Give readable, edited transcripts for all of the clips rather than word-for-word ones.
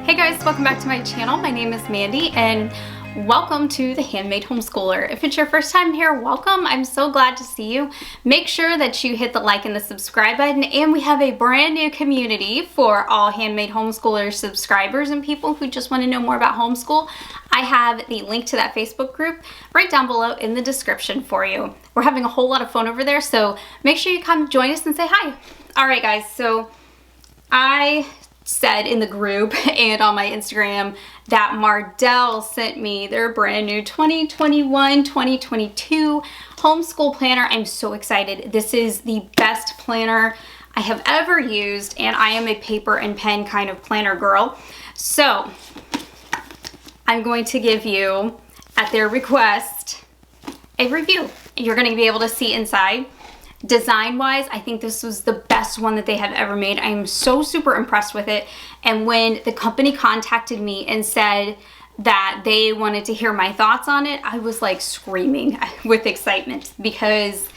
Hey guys, welcome back to my channel. My name is Mandy and welcome to the Handmade Homeschooler. If it's your first time here, welcome. I'm so glad to see you. Make sure that you hit the like and the subscribe button, and we have a brand new community for all Handmade Homeschooler subscribers and people who just want to know more about homeschool. I have the link to that Facebook group right down below in the description for you. We're having a whole lot of fun over there, so make sure you come join us and say hi. All right guys, so I said in the group and on my Instagram that Mardel sent me their brand new 2021-2022 homeschool planner. I'm so excited. This is the best planner I have ever used, and I am a paper and pen kind of planner girl. So I'm going to give you, at their request, a review. You're going to be able to see inside. Design wise, I think this was the best one that they have ever made. I am so super impressed with it. And when the company contacted me and said that they wanted to hear my thoughts on it, I was like screaming with excitement because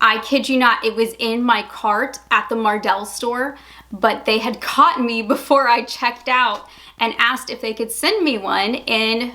I kid you not, it was in my cart at the Mardel store, but they had caught me before I checked out and asked if they could send me one in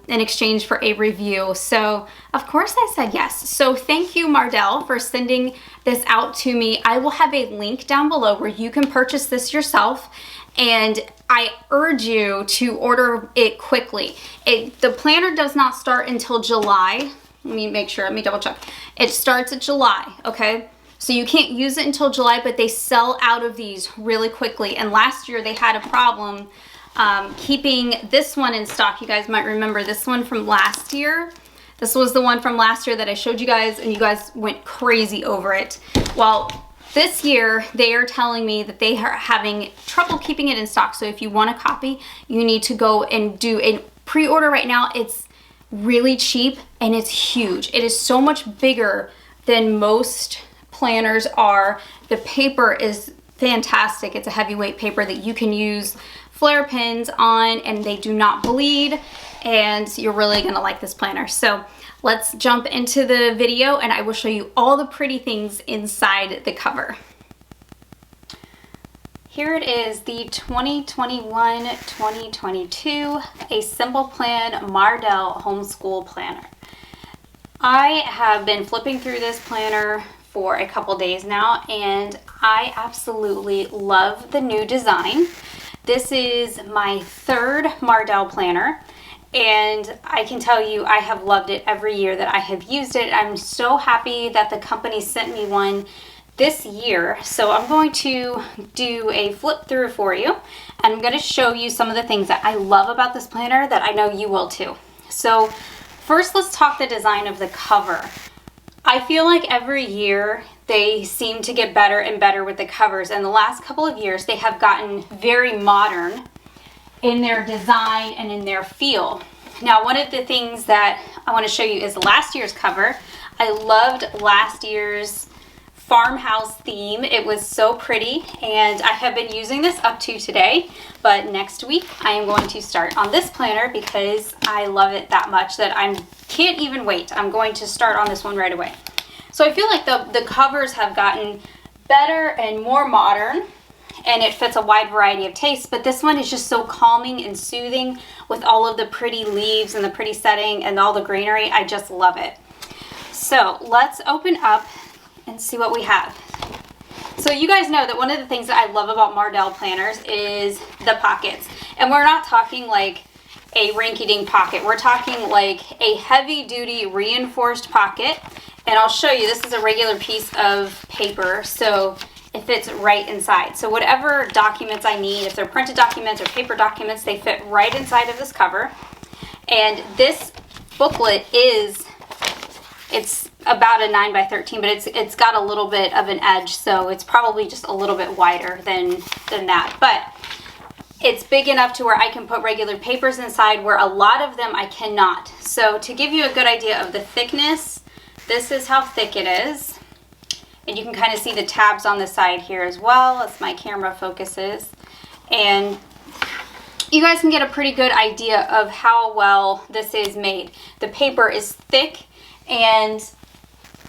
exchange for a review. So of course I said yes. So thank you, Mardel, for sending this out to me. I will have a link down below where you can purchase this yourself, and I urge you to order it quickly. The planner does not start until July. Let me make sure, let me double check. It starts at July, okay? So you can't use it until July, but they sell out of these really quickly. And last year they had a problem keeping this one in stock. You guys might remember this one from last year. This was the one from last year that I showed you guys, and you guys went crazy over it. Well, this year they are telling me that they are having trouble keeping it in stock. So if you want a copy, you need to go and do a pre-order right now. It's really cheap and it's huge. It is so much bigger than most planners are. The paper is fantastic. It's a heavyweight paper that you can use flare pens on, and they do not bleed, and you're really gonna like this planner. So let's jump into the video and I will show you all the pretty things inside the cover. Here it is, the 2021-2022 A Simple Plan Mardel Homeschool Planner. I have been flipping through this planner for a couple days now, and I absolutely love the new design. This is my third Mardel planner, and I can tell you I have loved it every year that I have used it. I'm so happy that the company sent me one this year. So I'm going to do a flip through for you, and I'm going to show you some of the things that I love about this planner that I know you will too. So first, let's talk the design of the cover. I feel like every year they seem to get better and better with the covers, and the last couple of years they have gotten very modern in their design and in their feel. Now, one of the things that I want to show you is last year's cover. I loved last year's farmhouse theme. It was so pretty, and I have been using this up to today, but next week I am going to start on this planner because I love it that much that I can't even wait. I'm going to start on this one right away. So I feel like the covers have gotten better and more modern, and it fits a wide variety of tastes, but this one is just so calming and soothing with all of the pretty leaves and the pretty setting and all the greenery. I just love it. So let's open up and see what we have. So you guys know that one of the things that I love about Mardel planners is the pockets. And we're not talking like a rinky-dink pocket. We're talking like a heavy-duty reinforced pocket. And I'll show you, this is a regular piece of paper, so it fits right inside. So whatever documents I need, if they're printed documents or paper documents, they fit right inside of this cover. And this booklet it's about a 9 by 13, but it's got a little bit of an edge, so it's probably just a little bit wider than that. But it's big enough to where I can put regular papers inside, where a lot of them I cannot. So to give you a good idea of the thickness, this is how thick it is. And you can kind of see the tabs on the side here as well, as my camera focuses. And you guys can get a pretty good idea of how well this is made. The paper is thick, and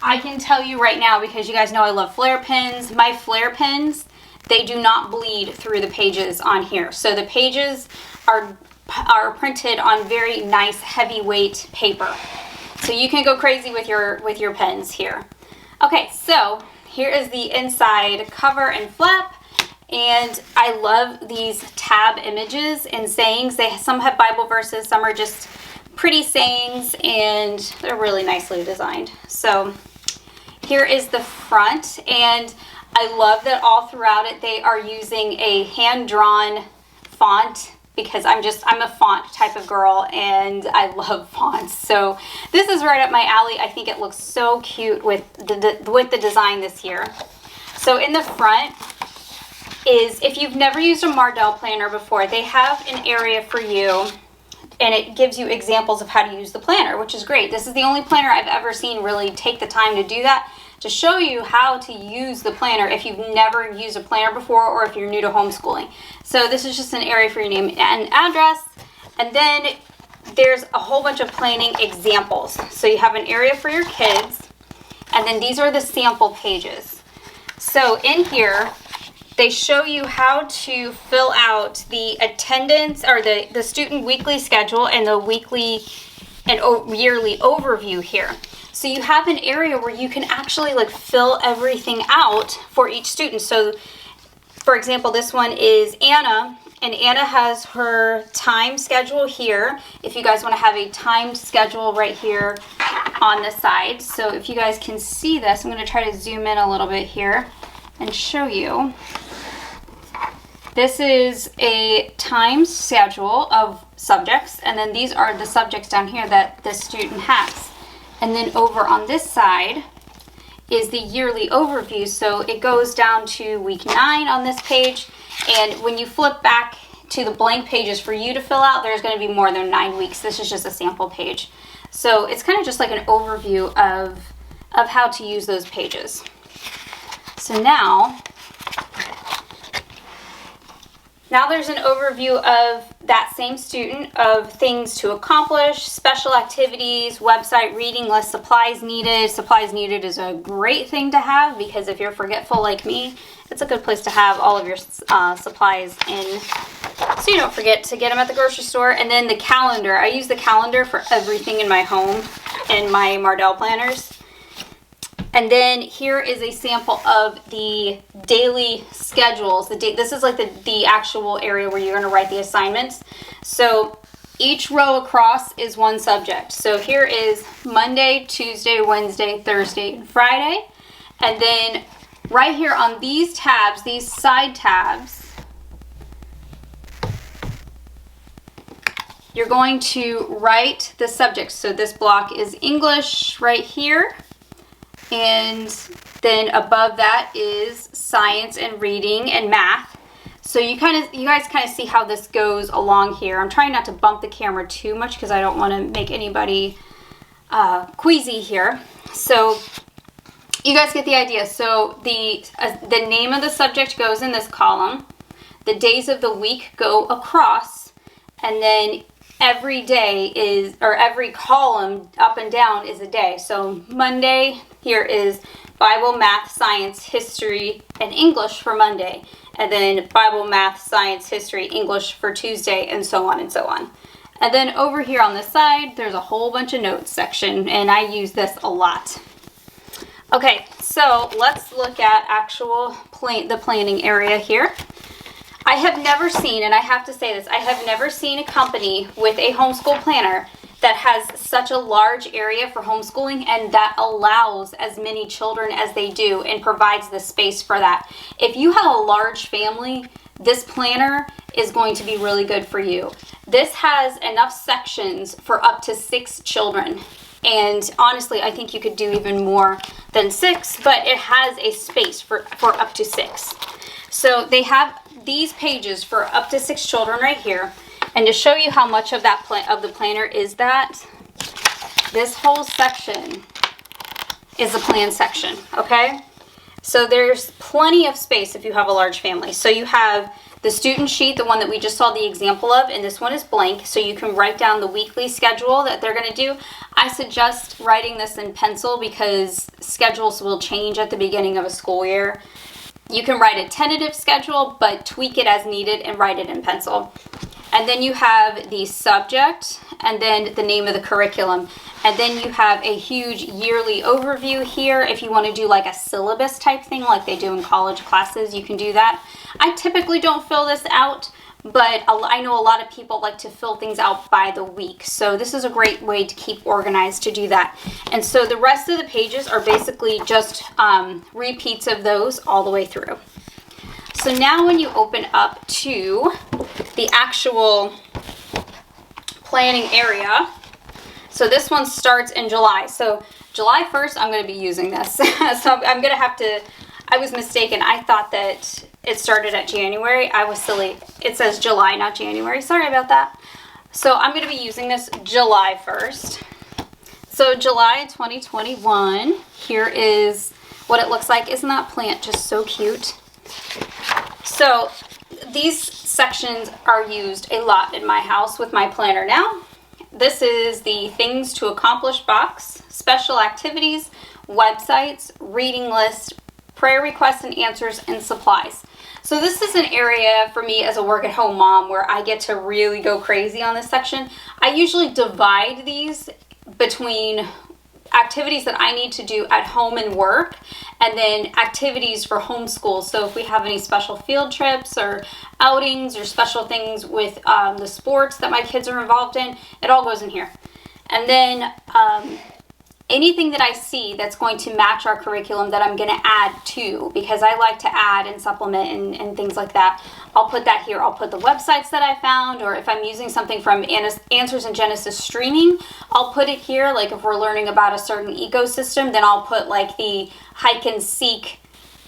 I can tell you right now, because you guys know I love flare pens, my flare pens, they do not bleed through the pages on here. So the pages are printed on very nice heavyweight paper. So you can go crazy with your pens here. Okay, so here is the inside cover and flap. And I love these tab images and sayings. Some have Bible verses, some are just pretty sayings, and they're really nicely designed. So here is the front, and I love that all throughout it they are using a hand-drawn font, because I'm a font type of girl and I love fonts. So this is right up my alley. I think it looks so cute with the design this year. So in the front is, if you've never used a Mardel planner before, they have an area for you, and it gives you examples of how to use the planner, which is great. This is the only planner I've ever seen really take the time to do that, to show you how to use the planner if you've never used a planner before or if you're new to homeschooling. So this is just an area for your name and address. And then there's a whole bunch of planning examples. So you have an area for your kids, and then these are the sample pages. So in here, they show you how to fill out the attendance, or the student weekly schedule, and the weekly and yearly overview here. So you have an area where you can actually like fill everything out for each student. So for example, this one is Anna, and Anna has her time schedule here. If you guys want to have a timed schedule right here on the side. So if you guys can see this, I'm going to try to zoom in a little bit here and show you. This is a time schedule of subjects, and then these are the subjects down here that the student has. And then over on this side is the yearly overview. So it goes down to week 9 on this page. And when you flip back to the blank pages for you to fill out, there's going to be more than 9 weeks. This is just a sample page. So it's kind of just like an overview of how to use those pages. So now there's an overview of that same student, of things to accomplish, special activities, website, reading list, supplies needed. Supplies needed is a great thing to have, because if you're forgetful like me, it's a good place to have all of your supplies in, so you don't forget to get them at the grocery store. And then the calendar. I use the calendar for everything in my home in my Mardel planners. And then here is a sample of the daily schedules. This is like the actual area where you're going to write the assignments. So each row across is one subject. So here is Monday, Tuesday, Wednesday, Thursday, and Friday. And then right here on these tabs, these side tabs, you're going to write the subjects. So this block is English right here. And then above that is science and reading and math. So you guys kind of see how this goes along here. I'm trying not to bump the camera too much because I don't want to make anybody queasy here. So you guys get the idea. So the name of the subject goes in this column. The days of the week go across, and then every day is, or every column up and down is a day. So Monday, here is Bible, math, science, history, and English for Monday. And then Bible, math, science, history, English for Tuesday, and so on and so on. And then over here on the side, there's a whole bunch of notes section, and I use this a lot. Okay, so let's look at the planning area here. I have never seen, and I have to say this, I have never seen a company with a homeschool planner that has such a large area for homeschooling and that allows as many children as they do and provides the space for that. If you have a large family, this planner is going to be really good for you. This has enough sections for up to 6 children. And honestly, I think you could do even more than 6, but it has a space for up to 6. So they have these pages for up to 6 children right here. And to show you how much of that of the planner is that, this whole section is a plan section, okay? So there's plenty of space if you have a large family. So you have the student sheet, the one that we just saw the example of, and this one is blank, so you can write down the weekly schedule that they're going to do. I suggest writing this in pencil because schedules will change at the beginning of a school year. You can write a tentative schedule, but tweak it as needed and write it in pencil. And then you have the subject and then the name of the curriculum. And then you have a huge yearly overview here. If you want to do like a syllabus type thing like they do in college classes, you can do that. I typically don't fill this out, but I know a lot of people like to fill things out by the week. So this is a great way to keep organized to do that. And so the rest of the pages are basically just repeats of those all the way through. So now when you open up to the actual planning area, so this one starts in July. So July 1st, I'm going to be using this. So I'm going to have to, I was mistaken. I thought that it started at January. I was silly. It says July, not January. Sorry about that. So I'm going to be using this July 1st. So July 2021, here is what it looks like. Isn't that plant just so cute? So these sections are used a lot in my house with my planner now. This is the things to accomplish box, special activities, websites, reading list, prayer requests and answers, and supplies. So this is an area for me as a work at home mom where I get to really go crazy on this section. I usually divide these between activities that I need to do at home and work, and then activities for homeschool. So if we have any special field trips or outings or special things with the sports that my kids are involved in, it all goes in here. And then anything that I see that's going to match our curriculum that I'm going to add to, because I like to add and supplement and things like that, I'll put that here. I'll put the websites that I found, or if I'm using something from Answers in Genesis streaming, I'll put it here. Like if we're learning about a certain ecosystem, then I'll put like the hike and seek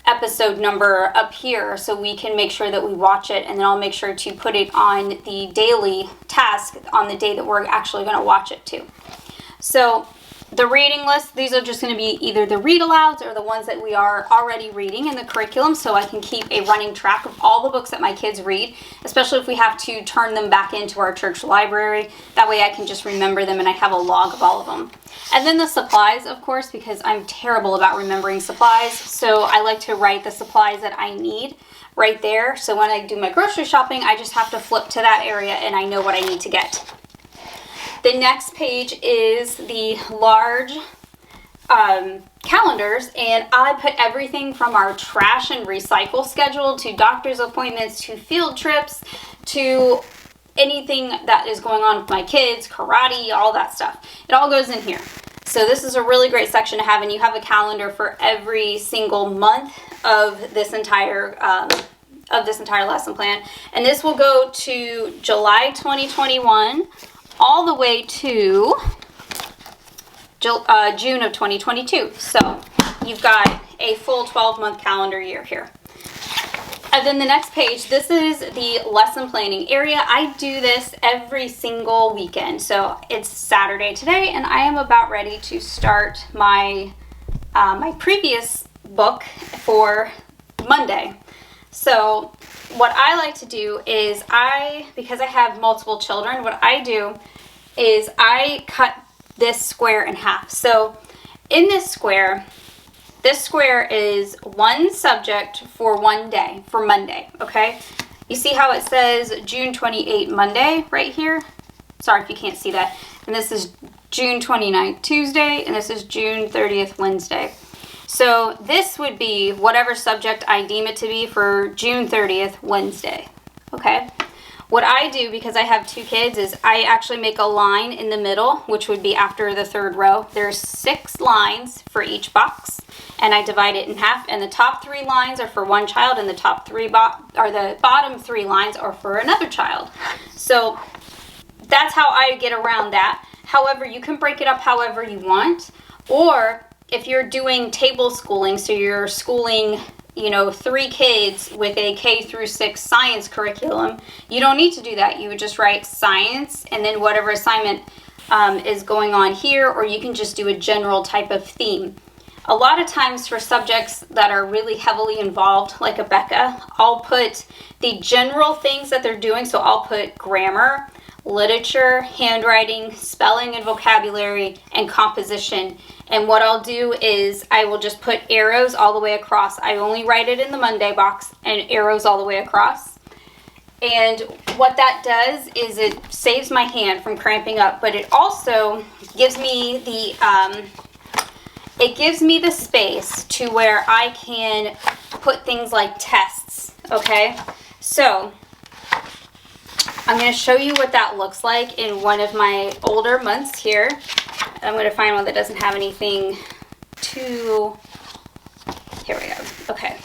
episode number up here so we can make sure that we watch it, and then I'll make sure to put it on the daily task on the day that we're actually going to watch it too. So the reading list, these are just going to be either the read alouds or the ones that we are already reading in the curriculum, so I can keep a running track of all the books that my kids read, especially if we have to turn them back into our church library. That way I can just remember them and I have a log of all of them. And then the supplies, of course, because I'm terrible about remembering supplies, so I like to write the supplies that I need right there. So when I do my grocery shopping, I just have to flip to that area and I know what I need to get. The next page is the large calendars, and I put everything from our trash and recycle schedule to doctor's appointments to field trips to anything that is going on with my kids, karate, all that stuff. It all goes in here. So this is a really great section to have, and you have a calendar for every single month of this entire lesson plan. And this will go to July 2021 all the way to June of 2022. So you've got a full 12-month calendar year here. And then the next page, this is the lesson planning area. I do this every single weekend. So it's Saturday today, and I am about ready to start my my previous book for Monday. So what I like to do is because I have multiple children, what I do is I cut this square in half. So in this square is one subject for one day, for Monday, okay? You see how it says June 28 Monday right here? Sorry if you can't see that. And this is June 29th Tuesday, and this is June 30th Wednesday. So this would be whatever subject I deem it to be for June 30th Wednesday, okay? What I do, because I have two kids, is I actually make a line in the middle, which would be after the third row. There's 6 lines for each box, and I divide it in half. And the top 3 lines are for one child, and the the bottom 3 lines are for another child. So that's how I get around that. However, you can break it up however you want, or if you're doing table schooling, so you're schooling 3 kids with a K through 6 science curriculum, you don't need to do that. You would just write science and then whatever assignment is going on here, or you can just do a general type of theme. A lot of times for subjects that are really heavily involved, like Abeka, I'll put the general things that they're doing. So I'll put grammar, literature, handwriting, spelling and vocabulary, and composition. And what I'll do is I will just put arrows all the way across. I only write it in the Monday box and arrows all the way across. And what that does is it saves my hand from cramping up, but it also gives me the space to where I can put things like tests, okay? So I'm going to show you what that looks like in one of my older months here. I'm going to find one that doesn't have anything too, here we go, okay,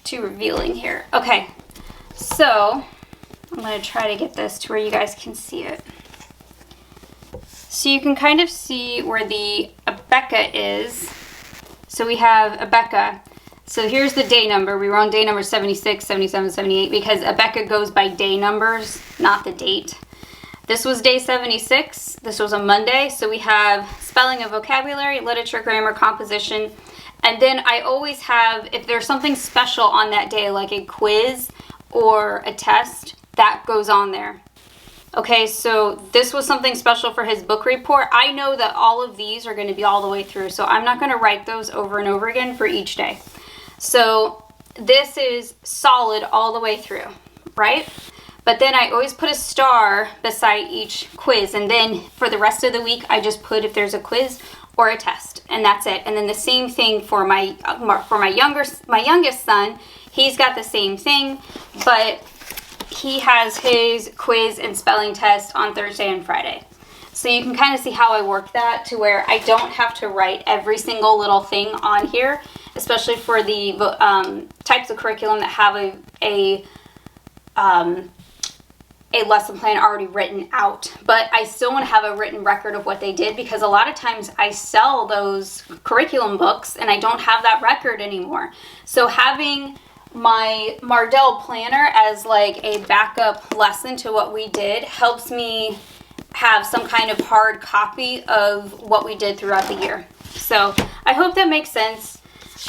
too revealing here. Okay, so I'm going to try to get this to where you guys can see it. So you can kind of see where the Abeka is. So we have Abeka. So here's the day number. We were on day number 76, 77, 78 because Abeka goes by day numbers, not the date. This was day 76. This was a Monday. So we have spelling and vocabulary, literature, grammar, composition. And then I always have, if there's something special on that day, like a quiz or a test, that goes on there. Okay, so this was something special for his book report. I know that all of these are going to be all the way through, so I'm not going to write those over and over again for each day. So this is solid all the way through, right? But then I always put a star beside each quiz, and then for the rest of the week, I just put if there's a quiz or a test, and that's it. And then the same thing for my youngest son. He's got the same thing, but he has his quiz and spelling test on Thursday and Friday. So you can kind of see how I work that to where I don't have to write every single little thing on here, especially for the types of curriculum that have a lesson plan already written out. But I still want to have a written record of what they did because a lot of times I sell those curriculum books and I don't have that record anymore. So having my Mardel planner as like a backup lesson to what we did helps me have some kind of hard copy of what we did throughout the year. So I hope that makes sense.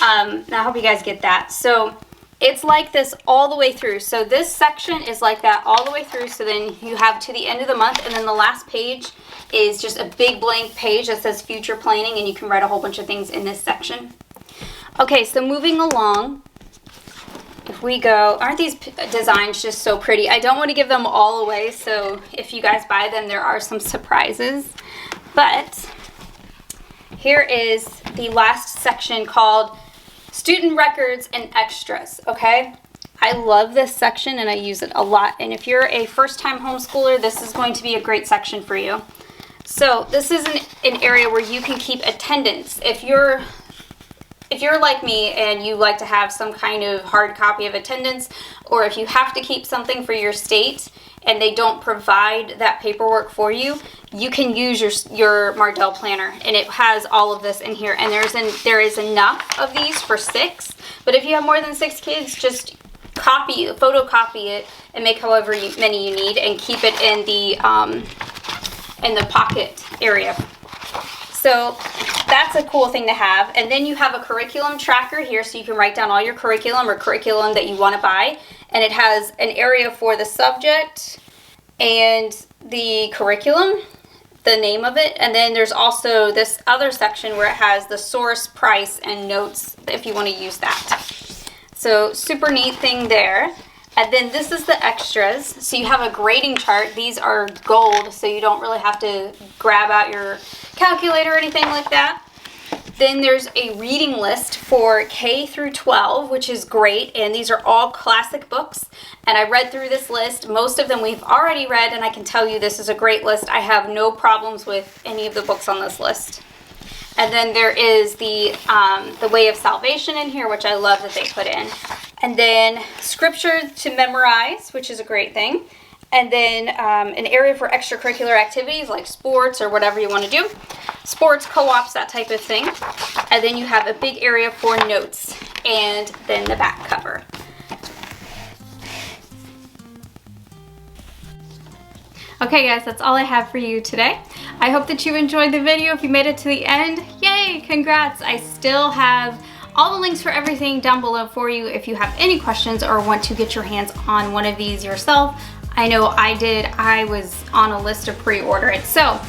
And I hope you guys get that. So it's like this all the way through. So this section is like that all the way through. So then you have to the end of the month, and then the last page is just a big blank page that says future planning, and you can write a whole bunch of things in this section. Okay, so moving along. If we go, aren't these designs just so pretty? I don't want to give them all away, so if you guys buy them, there are some surprises. But here is the last section called Student Records and Extras, okay? I love this section and I use it a lot. And if you're a first-time homeschooler, this is going to be a great section for you. So this is an area where you can keep attendance. If you're like me and you like to have some kind of hard copy of attendance, or if you have to keep something for your state and they don't provide that paperwork for you, you can use your Mardel planner, and it has all of this in here. And there is enough of these for 6, but if you have more than 6 kids, just photocopy it and make however many you need and keep it in the pocket area. So that's a cool thing to have. And then you have a curriculum tracker here, so you can write down all your curriculum or curriculum that you want to buy. And it has an area for the subject and the curriculum, the name of it. And then there's also this other section where it has the source, price, and notes if you want to use that. So super neat thing there. And then this is the extras. So you have a grading chart. These are gold, so you don't really have to grab out your calculator or anything like that. Then there's a reading list for K through 12, which is great. And these are all classic books. And I read through this list. Most of them we've already read, and I can tell you this is a great list. I have no problems with any of the books on this list. And then there is the Way of Salvation in here, which I love that they put in. And then scripture to memorize, which is a great thing. And then an area for extracurricular activities like sports or whatever you want to do. Sports, co-ops, that type of thing. And then you have a big area for notes and then the back cover. Okay guys, that's all I have for you today. I hope that you enjoyed the video. If you made it to the end, yay, congrats. I still have all the links for everything down below for you if you have any questions or want to get your hands on one of these yourself. I know I did. I was on a list to pre-order it. So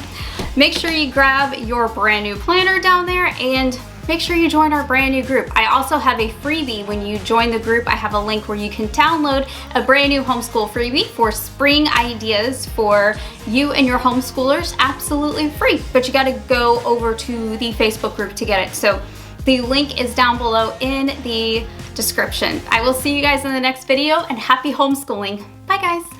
make sure you grab your brand new planner down there and make sure you join our brand new group. I also have a freebie when you join the group. I have a link where you can download a brand new homeschool freebie for spring ideas for you and your homeschoolers, absolutely free. But you gotta go over to the Facebook group to get it. So the link is down below in the description. I will see you guys in the next video, and happy homeschooling. Bye guys.